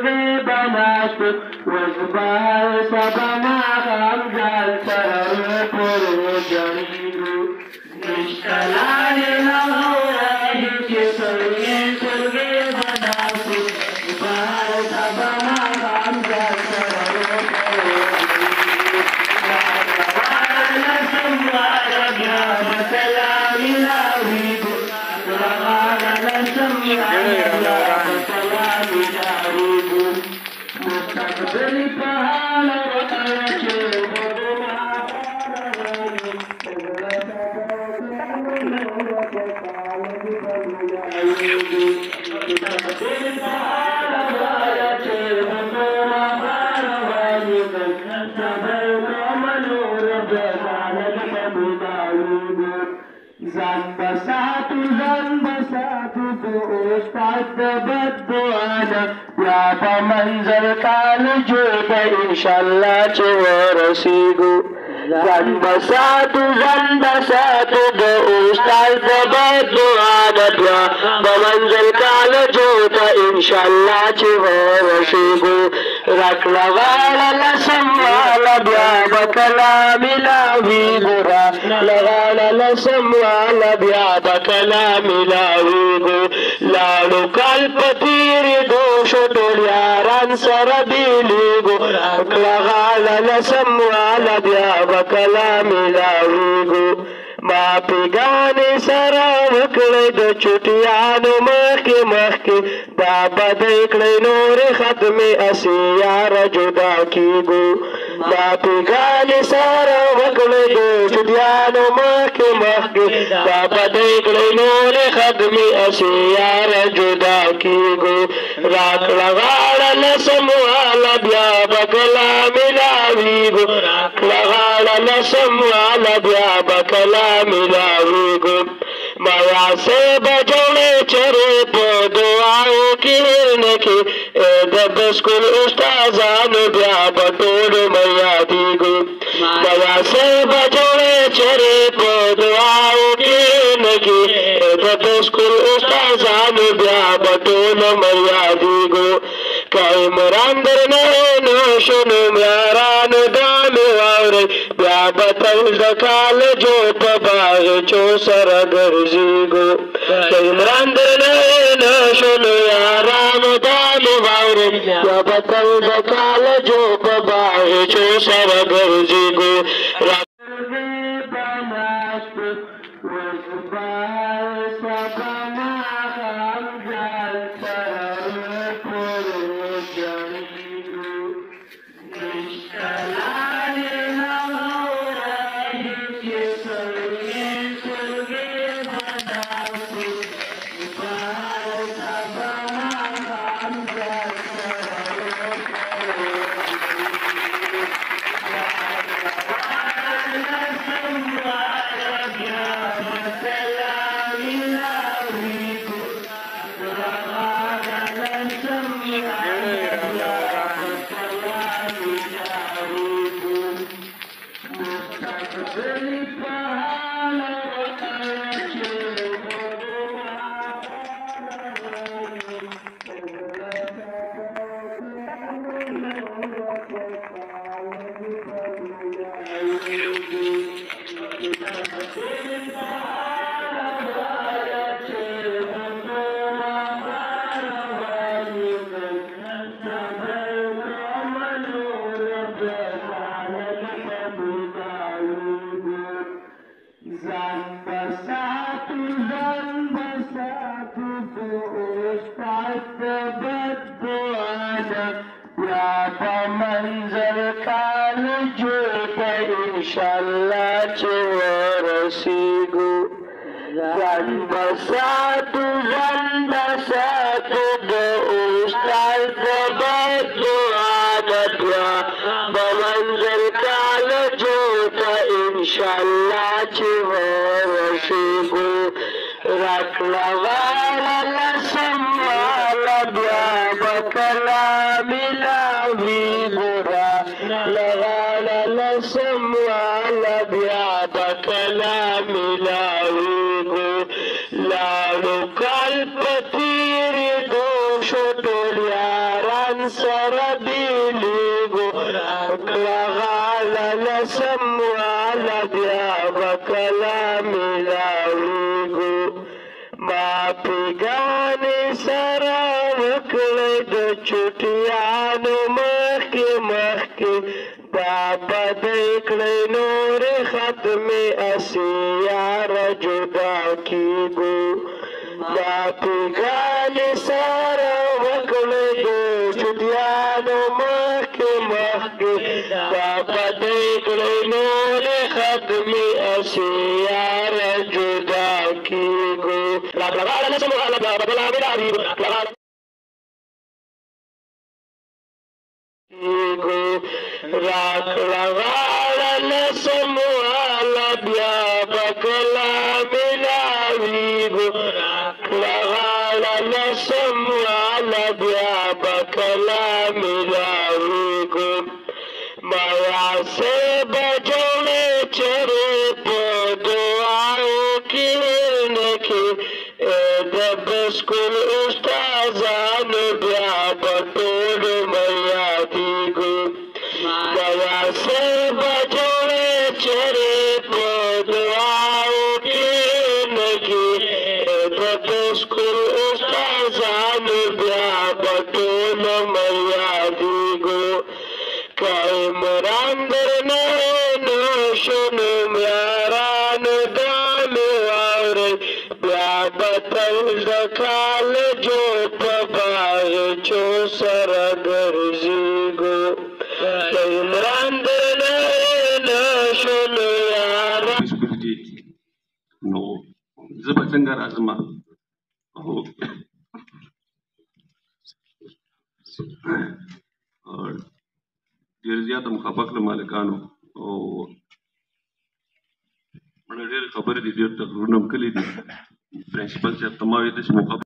بنات وزبال سبنا غمجال سرر پر جنگو نشتلال نغورای چه سرگی سرگی بنات وزبال سبنا غمجال سرر پر جنگو لسموال بیا بسلامی لاویدو لسموال بیا بسلامی لاویدو مستقبل پہاڑ وطاچے زن بساتو تو استاد بدوانا یا په منزل کال جوړ انشاءالله چې ورسیږو زن بساتو د استاد بدوانا یا په منزل کال جوړ انشاءالله چې ورسیږو راکړه والا لسم والا بیا بکلا ملاوی ګورا لغالا لسم والا بیا بکلا ملاوی ګو لاړو کال پتیر دو شټول یاران سره بیلی ګو لغالا لسم والا بیا بکلا ملاوی ګو ما پیغان سره وکړې د چټیانو مخکې دا بدې کړې نور ختمې اسی یار جدا کیږو ما پیغان سره وکړې د چټیانو مخکې دا بدې کړې نور ختمې اسی یار جدا کیږو راکړه غاړه لسم والا بیا بکلا ملاویږو راکړه غاړه لسم والا بیا بکلا ملاویږو مایا سے بجوڑے چرے پو دعاؤ کی نکی د بسکول استازان بیا بطور میا دیگو مایا سے بجوڑے چرے پو دعاؤ کی نکی د بسکول استازان بیا بطور میا دیگو کئی مرندر نینو شنو میارانو دامی واوری بیا بطل دکال جو پباغ چو سرگر زیگو کئی مرندر نینو شنو میارانو دامی واوری بیا بطل دکال جو پباغ چو سرگر زیگو इंशाल्लाह चोरसीगु zan basatu do ustaz batu adabya bamanzil kal jota inshallah chorasigu rakla wala lasam wala bya bakala milawi gura lagala lasam wala bya bakala milawi लाड़ो कल पतीर दो शोटोलियारान پیګانې سره وکړئ د چوټیانو مخکې مخکې دا بدۍ کړئ نورې ختمې اسې یاره جدا کېږو دا پیګانې سره وکړئ د چوټیانو مخکې مخکې دا بدۍ کړئ نورې ختمې اسې یاره جدا کېږو راکړه غاړه نسم واله بیا به کله ملاویږو راکړه غاړه نسم واله بیا به کله ملاویږو مایاسې به جوړې چرې په دعاو کې نکې د بسکول استادانو بیا به ټول میادېږو مایاسې به جوړې چرې په دعاو کې نکې د بسکول استادانو بیا به ټول میادېږو که عمران درنه نو شنو یارانو دا مې واورئ بیا به تل د کالجو په باغچو سره ګرځېږو که عمران درنه نو شنو یارانو نو زه به څنګه راځم ډېر زیاته مخافق له مالکانو او ډېرې خبرې دي ډېر تقریرونه هم کلي دي پرنسپل صاحب ته ما ویل داسې موقع